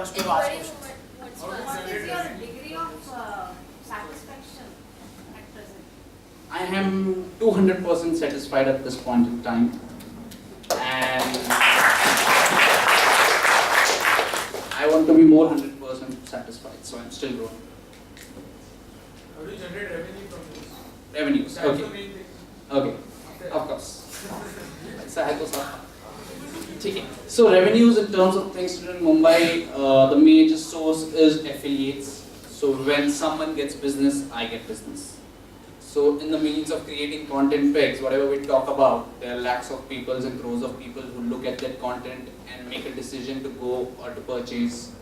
first to ask questions. What is your degree of satisfaction at present? I am 200% satisfied at this point in time, and I want to be more 100% satisfied, so I'm still growing. How do you generate revenue from this? Revenues, That's okay. the main thing. Okay, of course. So revenues in terms of things in Mumbai, the major source is affiliates. So when someone gets business, I get business. So in the means of creating content pegs, whatever we talk about, there are lakhs of people and crores of people who look at that content and make a decision to go or to purchase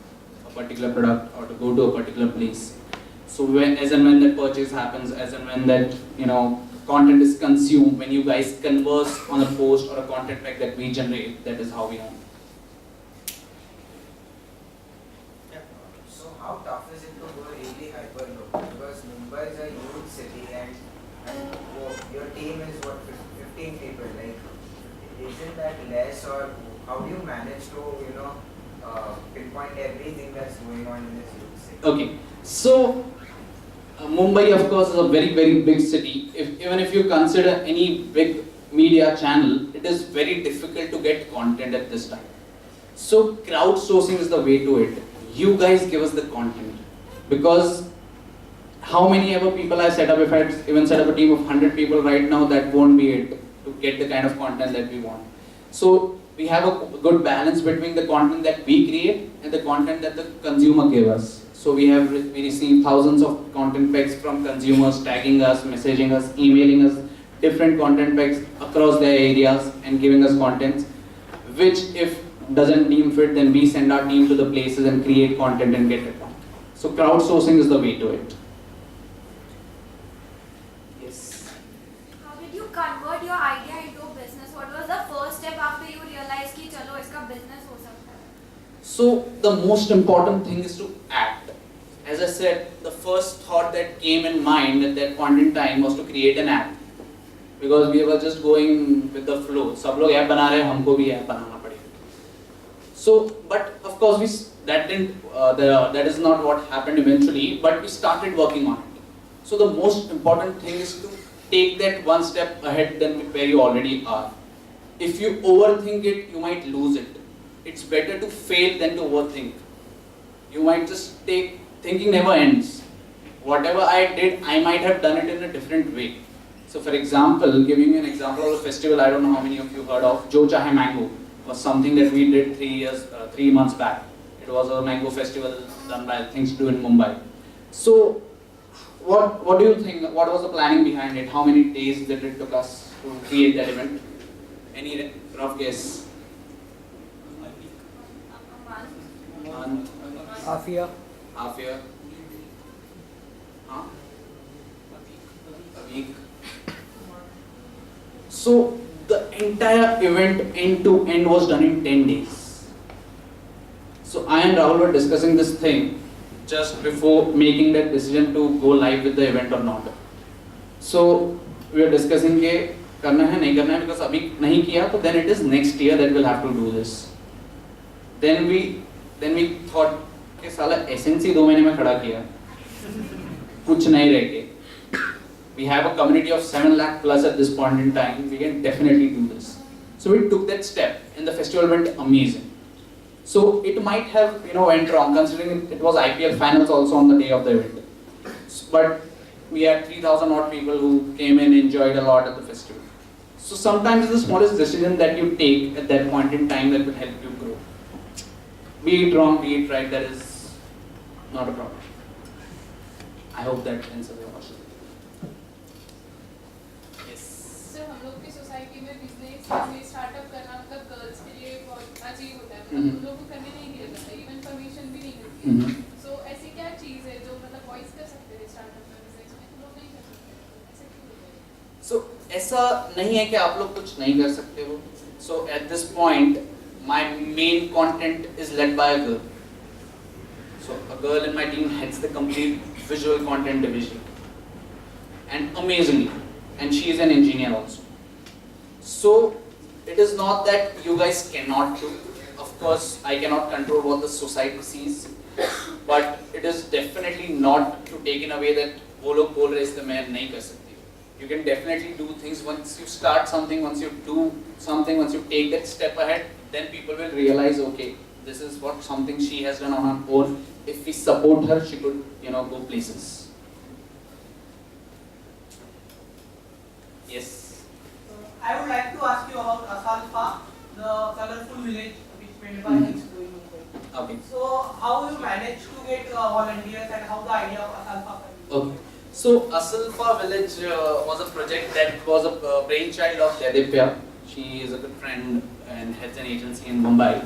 a particular product or to go to a particular place. So when, as and when that purchase happens, as and when that content is consumed, when you guys converse on a post or a content pack that we generate, that is how we earn. Yeah. So how tough is it to go really hyper local? Because Mumbai is a huge city and your team is what, 15 people, like isn't that less, or how do you manage to pinpoint everything that's going on in this huge city? Okay, so Mumbai, of course, is a very, very big city. Even if you consider any big media channel, it is very difficult to get content at this time. So crowdsourcing is the way to it. You guys give us the content, because how many ever people I set up, if I even set up a team of 100 people right now, that won't be it to get the kind of content that we want. So we have a good balance between the content that we create and the content that the consumer gives us. So we receive thousands of content packs from consumers tagging us, messaging us, emailing us, different content packs across their areas and giving us contents, which if doesn't deem fit, then we send our team to the places and create content and get it done. So crowdsourcing is the way to it. Yes. How did you convert your idea into a business? What was the first step after you realized कि चलो इसका business हो सकता है? So the most important thing is to act. As I said, the first thought that came in mind at that point in time was to create an app, because we were just going with the flow. सब लोग app बना रहे हैं, हमको भी app बनाना पड़ेगा. So, but of course that is not what happened eventually. But we started working on it. So the most important thing is to take that one step ahead than where you already are. If you overthink it, you might lose it. It's better to fail than to overthink. You might just thinking never ends. Whatever I did, I might have done it in a different way. So for example, giving you an example of a festival, I don't know how many of you heard of, Jo Chahe Mango, was something that we did 3 months back. It was a mango festival done by Things to Do in Mumbai. So what do you think, what was the planning behind it? How many days did it took us to create that event? Any rough guess? Half year. Half year? Huh? A week. So the entire event end to end was done in 10 days. So I and Rahul were discussing this thing just before making that decision to go live with the event or not. So we were discussing के करना है नहीं करना है, because अभी नहीं किया तो then it is next year that we'll have to do this. Then we thought कि साला एसेंसी 2 महीने में खड़ा किया, कुछ नहीं रह के. We have a community of 7 lakh plus at this point in time. We can definitely do this. So we took that step, and the festival went amazing. So it might have went wrong, considering it was IPL finals also on the day of the event. But we had 3,000 odd people who came and enjoyed a lot at the festival. So sometimes it's the smallest decision that you take at that point in time that will help you grow. Be it wrong, be it right, that is not a problem. I hope that answers your question. Yes. So हम लोग की society में business में startup करना मतलब girls के लिए बहुत अजीब होता है, मतलब उन लोगों को करने नहीं दिया जाता, इवन परमिशन भी नहीं मिलती है. So ऐसी क्या चीज़ है जो मतलब बॉयज कर सकते हैं स्टार्टअप में, बिजनेस में तुम लोग नहीं कर सकते, ऐसा क्यों होता है? So ऐसा नहीं है कि आप लोग कुछ नहीं कर सकते हो. So at this point, my main content is led by a girl. So a girl in my team heads the complete visual content division, and amazingly, and she is an engineer also. So it is not that you guys cannot do. Of Of course, I cannot control what the society sees, but it is definitely not to take in a way that वो लोग बोल रहे इसलिए मैं नहीं कर सकती. You can definitely do things once you start something, once you do something, once you take that step ahead, then people will realize, okay, this is what something she has done on her own. If we support her, she could, go places. Yes. I would like to ask you about Asalfa, the colorful village which Mumbai is doing. Okay. So how you manage to get volunteers and how the idea of Asalfa came? Okay. So Asalfa Village was a project that was a brainchild of Dedipya. She is a good friend and heads an agency in Mumbai.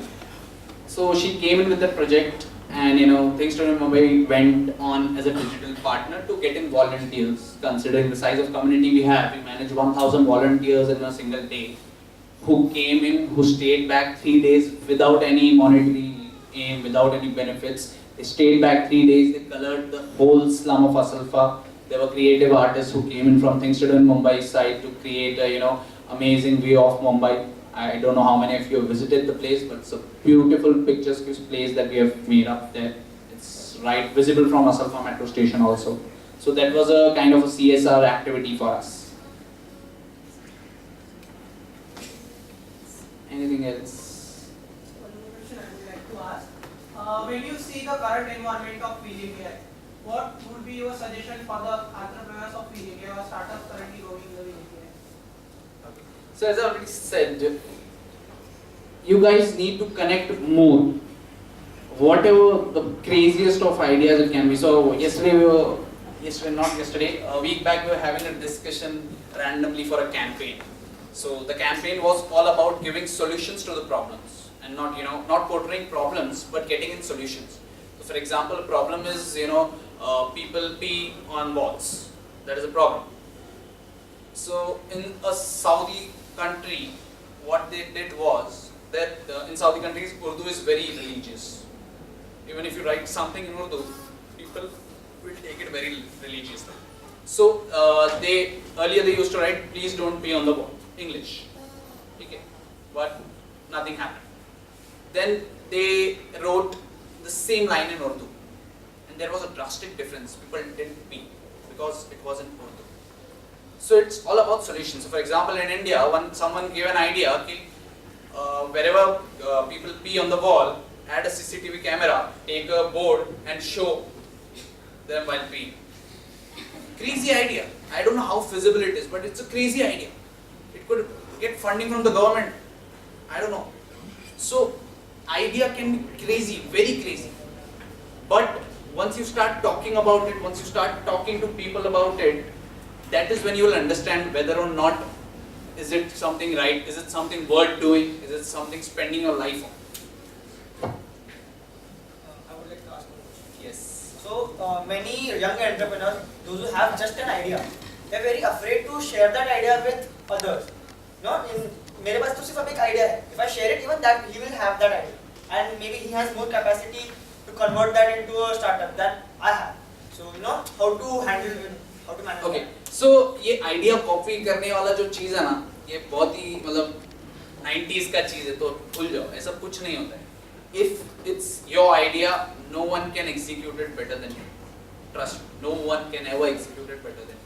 So she came in with the project, and Things to Do in Mumbai went on as a digital partner to get in volunteers. Considering the size of community we have, we manage 1,000 volunteers in a single day who came in, who stayed back 3 days without any monetary aim, without any benefits. They stayed back 3 days, they colored the whole slum of Asalfa. There were creative artists who came in from Things to Do in Mumbai side to create a amazing view of Mumbai. I don't know how many of you have visited the place, but it's a beautiful picturesque place that we have made up there. It's right visible from Asalfa metro station also. So that was a kind of a CSR activity for us. Anything else? One more question I would like to ask. When you see the current environment of VJTI, what would be your suggestion for the entrepreneurs of VJTI or startups currently going in the VJTI? So as I already said, you guys need to connect more. Whatever the craziest of ideas it can be. So a week back we were having a discussion randomly for a campaign. So the campaign was all about giving solutions to the problems and not portraying problems but getting in solutions. So for example, a problem is, people pee on walls. That is a problem. So in a Saudi country, what they did was that in Saudi countries, Urdu is very religious. Even if you write something in Urdu, people will take it very religiously. So earlier they used to write, please don't pee on the wall, English. Okay. But nothing happened. Then they wrote the same line in Urdu. And there was a drastic difference. People didn't pee because it wasn't Urdu. So it's all about solutions. So for example, in India, when someone gave an idea, okay, wherever people pee on the wall, add a CCTV camera, take a board and show them while peeing. Crazy idea. I don't know how feasible it is, but it's a crazy idea. It could get funding from the government. I don't know. So idea can be crazy, very crazy. But once you start talking about it, once you start talking to people about it, that is when you will understand whether or not is it something right, is it something worth doing, is it something spending your life on. I would like to ask one question. Yes. So many young entrepreneurs, those who have just an idea, they're very afraid to share that idea with others. मेरे पास तो सिर्फ अब एक idea है. If I share it, even that he will have that idea, and maybe he has more capacity to convert that into a startup than I have. So how to handle it, how to manage. Okay. So ये idea copy करने वाला जो चीज़ है ना, ये बहुत ही मतलब 90s का चीज़ है, तो भूल जाओ, ऐसा कुछ नहीं होता है. If it's your idea, no one can execute it better than you. Trust me, no one can ever execute it better than you.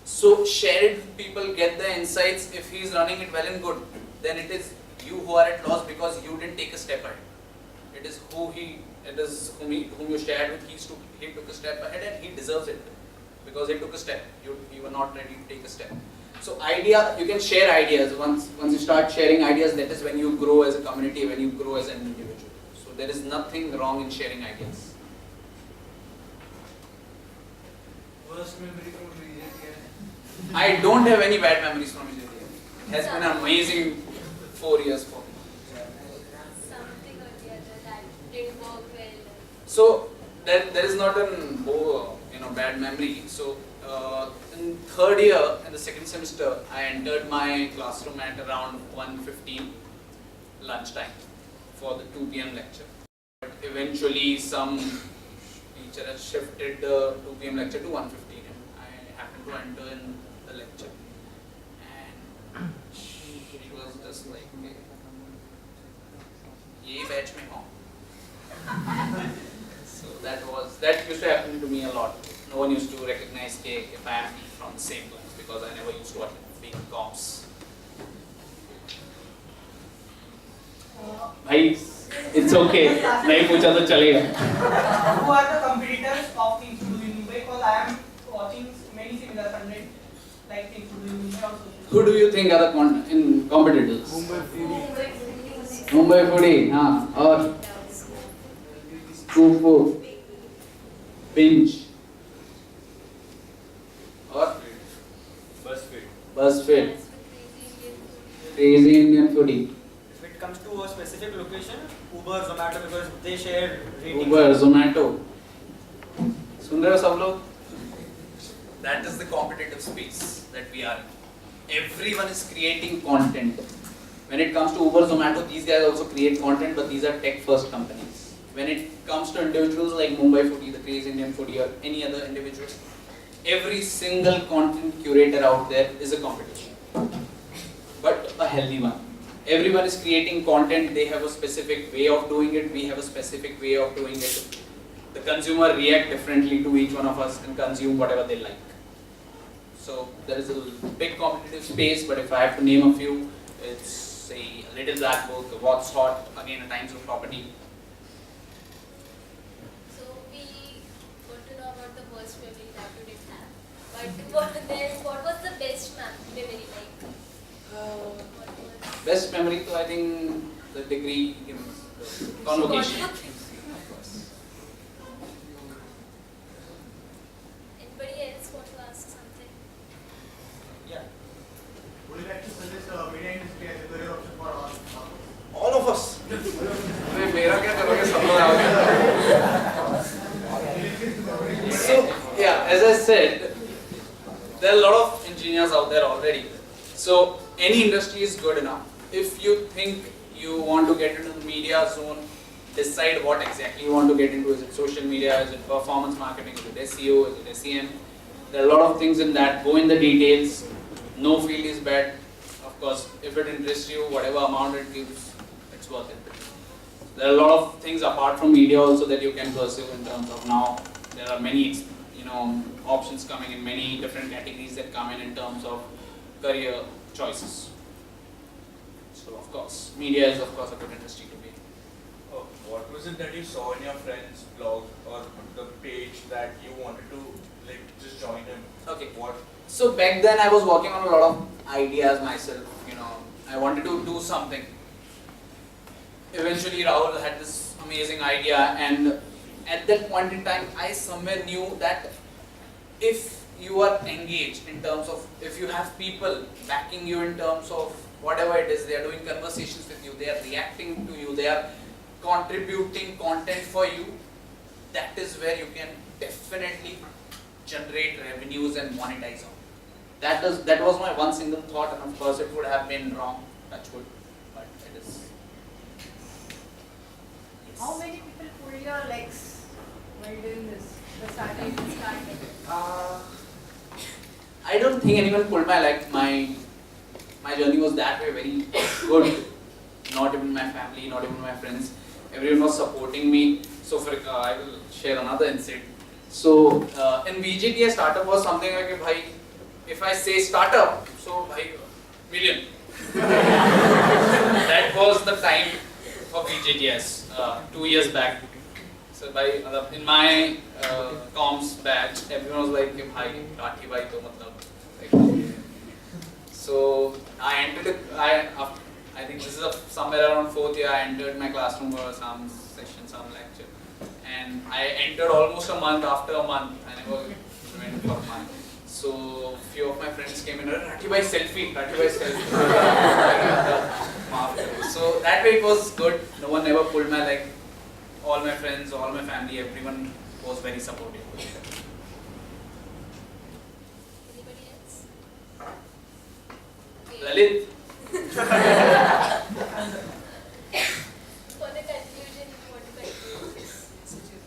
So share it with people, get the insights. If he is running it well and good, then it is you who are at loss because you didn't take a step ahead. It is whom you shared with. He took a step ahead and he deserves it because he took a step. You were not ready to take a step. So you can share ideas. Once you start sharing ideas, that is when you grow as a community, when you grow as an individual. So there is nothing wrong in sharing ideas. Worst memory from VJTI. I don't have any bad memories from VJTI. It has been an amazing 4 years for me. Something or the other that didn't work well. So there is not an bad memory. So in third year, in the second semester, I entered my classroom at around 1:15 lunchtime for the 2 p.m. lecture. But eventually, some teacher has shifted the 2 p.m. lecture to 1:15, and I happened to enter in the lecture, and she was just like, ये batch में हूँ. So that used to happen to me a lot. No one used to recognize if I am from the same class because I never used to attend being comps. भाई it's okay. नहीं पूछा तो चलेगा. Who are the competitors of things to do in Mumbai? Because I am watching many similar content like things to do in Mumbai also. Who do you think are the competitors? Mumbai Foodie, हाँ, और Kufu, Pinch, और BuzzFeed, Crazy Indian Foodie, If it comes to a specific location, Uber, Zomato, because they share ratings. Uber, Zomato. सुन रहे हो सब लोग? That is the competitive space that we are in. Everyone is creating content. When it comes to Uber, Zomato, these guys also create content, but these are tech-first companies. When it comes to individuals like Mumbai Foodie, the Crazy Indian Foodie, or any other individual, every single content curator out there is a competition, but a healthy one. Everyone is creating content. They have a specific way of doing it. We have a specific way of doing it. The consumer react differently to each one of us and consume whatever they like. So there is a big competitive space, but if I have to name a few, it's say a Little Black Book, What's Hot, again a Times of Property. So we got to know about the worst memory that you did have. But what was the best memory like? What was Best memory, so I think the degree, the convocation. Anybody else want to ask something? Yeah. Would you like to suggest media industry as a career option for all? All of us. अरे मेरा क्या करोगे सब लोग आओगे? So yeah, as I said, there are a lot of engineers out there already. So any industry is good enough. If you think you want to get into the media zone, decide what exactly you want to get into. Is it social media? Is it performance marketing? Is it SEO? Is it SEM? There are a lot of things in that. Go in the details. No field is bad. Of course, if it interests you, whatever amount it gives, it's worth it. There are a lot of things apart from media also that you can pursue in terms of now. There are many, options coming in many different categories that come in terms of career choices. So of course, media is of course a good industry to be in. What was it that you saw in your friend's blog or the page that you wanted to just join him? Okay. What? So back then I was working on a lot of ideas myself, I wanted to do something. Eventually Rahul had this amazing idea, and at that point in time I somewhere knew that if you are engaged in terms of, if you have people backing you in terms of whatever it is, they are doing conversations with you, they are reacting to you, they are contributing content for you, that is where you can definitely generate revenues and monetize on. That was my one single thought, and of course it would have been wrong, touch wood, but it is. How many people pulled your legs while doing this? The starting. I don't think anyone pulled my leg. My journey was that way very good. Not even my family, not even my friends. Everyone was supporting me. So I will share another incident. So in VJTI, startup was something like, if I say startup, so million. That was the time for VJTS 2 years back. So in my comms batch, everyone was like, Rathi bhai to matlab. So I entered, I think this is somewhere around 4th year, I entered my classroom for some session, some lecture. And I entered almost a month after a month. I never went for a month. So few of my friends came in, Rathi bhai selfie, Rathi bhai selfie. So that way it was good. No one ever pulled my leg. All my friends, all my family, everyone was very supportive. Anybody else? Lalit. For the conclusion, what do I do?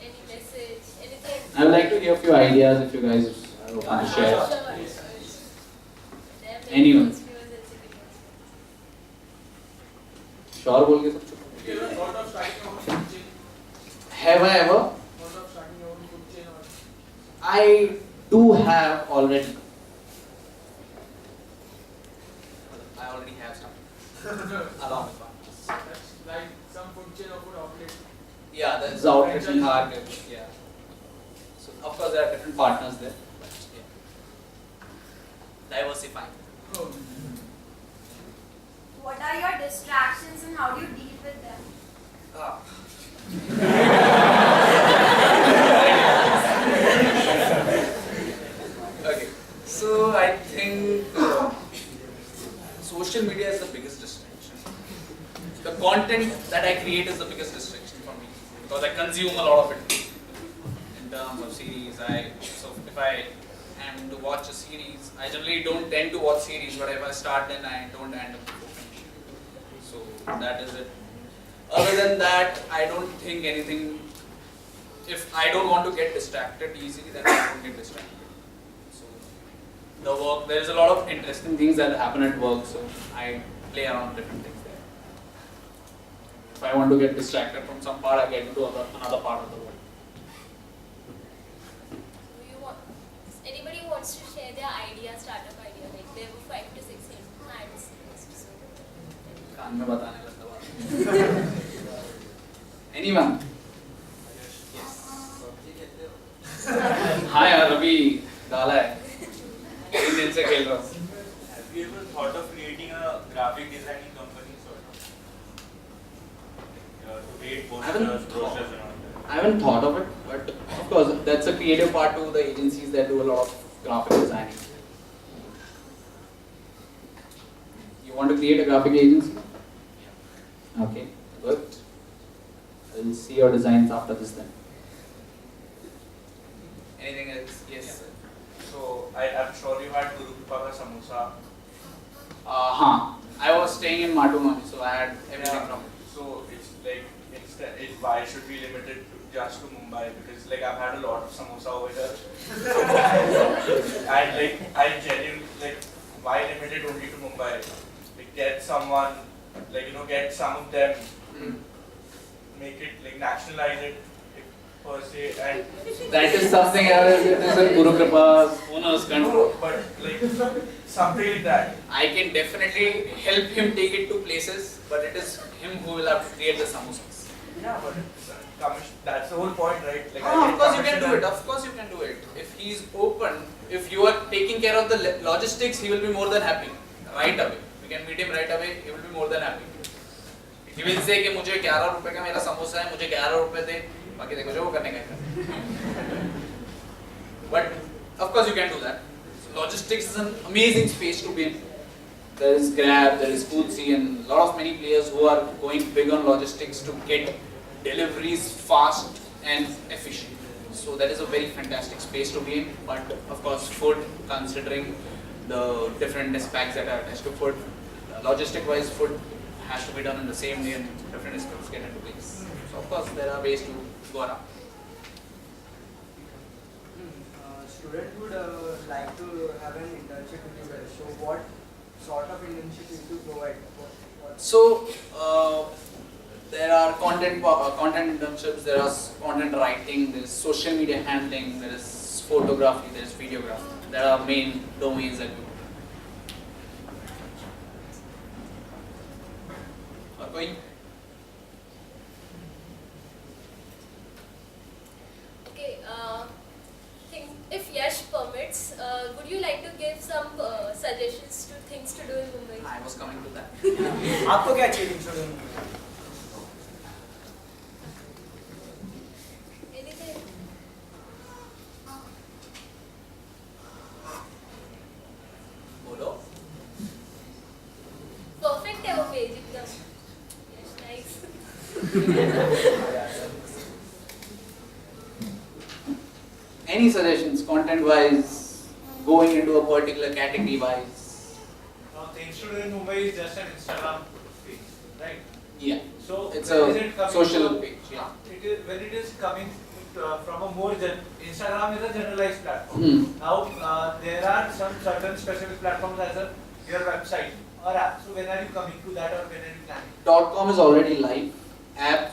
Any message, anything? I would like to hear a few ideas if you guys are open to share. Sure. There are many Anyone? first viewers and second viewers. Sure बोल के सब चुप हो गए। You have thought of have I ever? Thought of starting your own food chain or I do have already. I already have started along with partners. that's like some food chain or food outlet. Yeah, there's outlets in our yeah. So of course there are different partners there, but yeah. Diversifying. Oh. What are your distractions and how do you deal with them? Ah. Okay, so I think social media is the biggest distraction. The content that I create is the biggest distraction for me because I consume a lot of it in terms of series. So if I am to watch a series, I generally don't tend to watch series, but if I start then I don't end up finishing. So that is it. Other than that, I don't think anything. If I don't want to get distracted easily, then I don't get distracted. So the work, there is a lot of interesting things that happen at work, so I play around different things there. If I want to get distracted from some part, I get into another part of the world. Do you want, anybody wants to share their idea, startup idea, like there were 5 to 6 hands raised, so. कान में बताने लगता बात. Anyone? हाँ यार अभी डाला है 3 दिन से खेल रहा हूँ. Have you ever thought of creating a graphic designing company sort of? To create posters, brochures and all that? I haven't thought of it, but of course that's a creative part to the agencies that do a lot of graphic designing. You want to create a graphic agency? Okay, good. I'll see your designs after this then. Anything else? Yes. So I'm sure you had Guru Kripa Samosa. I was staying in Matumani, so I had everything from it. So it's like why should we limit it just to Mumbai? Because like I've had a lot of samosa over here. And like I genuinely like why limit it only to Mumbai? Like get someone, like get some of them, make it like nationalize it per se, and That is something else. It is a Guru Kripa's owner's control. but like something like that. I can definitely help him take it to places, but it is him who will have to create the samosas. Yeah, but that's the whole point, right? Like Of course you can do it. Of course you can do it. If he is open, if you are taking care of the logistics, he will be more than happy. Right away. We can meet him right away. He will be more than happy. He will say कि मुझे 11 रुपए का मेरा समोसा है, मुझे 11 रुपए दे, बाकी देखो जो वो करने का है. But of course you can do that. So logistics is an amazing space to be in. There is Grab, there is Foodsie, and a lot of many players who are going big on logistics to get deliveries fast and efficient. So that is a very fantastic space to be in. But of course, food, considering the different aspects that are attached to food, logistic-wise, food has to be done in the same day, and different aspects get into place. So of course, there are ways to go around. Student would like to have an internship with you guys. So what sort of internship you to provide? So there are content internships, there is content writing, there is social media handling, there is photography, there is videography. There are main domains that we do. और कोई? Okay, if Yash permits, would you like to give some suggestions to things to do in Mumbai? I was coming to that. आपको क्या चाहिए student? Anything? बोलो. Perfect है वो page एकदम. Yes, nice. Any suggestions, content-wise, going into a particular category-wise? Now, things to do in Mumbai is just an Instagram page, right? Yeah. So It's when a is it coming social to- page. Yeah. When it is coming from a more Instagram is a generalized platform. Hmm. Now there are some certain specific platforms as a your website or app. So when are you coming to that or when are you planning? .com is already live. App,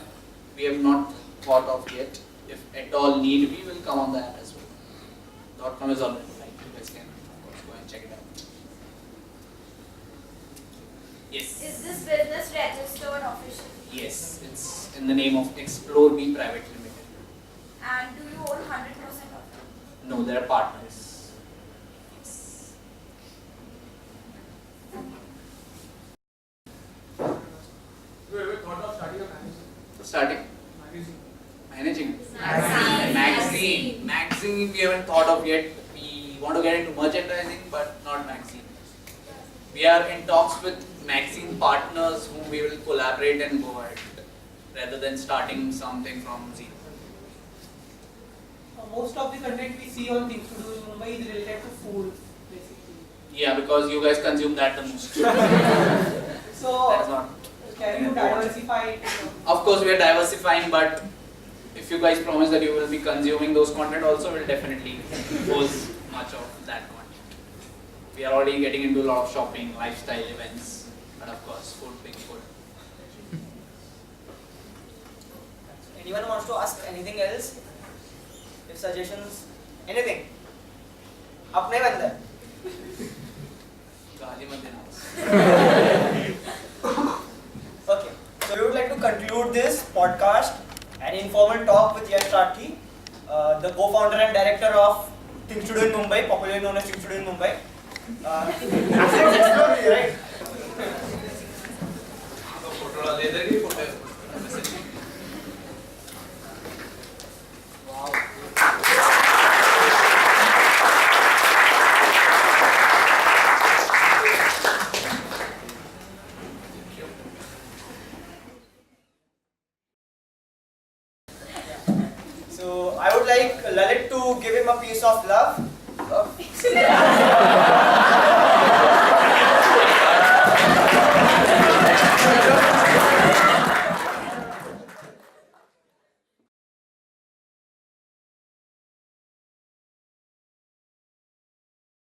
we have not thought of yet. If at all need be, will come on the app as well. .com is already live. You guys can of course go and check it out. Yes. Is this business registered officially? Yes, it's in the name of Explore B Private Limited. And do you own 100% of it? No, they are partners. Yes. You ever thought of starting a magazine? Starting Magazine. managing. Magazine. Magazine we haven't thought of yet. We want to get into merchandising, but not magazine. We are in talks with magazine partners whom we will collaborate and go ahead, rather than starting something from zero. Most of the content we see on Things to Do in Mumbai is related to food, basically. Yeah, because you guys consume that the most. So, That is not. can you diversify it? Of course, we are diversifying, but if you guys promise that you will be consuming those content also, we'll definitely post much of that content. We are already getting into a lot of shopping, lifestyle events, and of course, food being food. Anyone wants to ask anything else? If suggestions, anything? अपने बंदर. गाली मत देना बस. Okay, so we would like to conclude this podcast, an informal talk with Yash Rathi, the co-founder and director of Things to Do in Mumbai, popularly known as Things to Do in Mumbai. Actually, it's Explore Me, right? So I would like Lalit to give him a piece of love.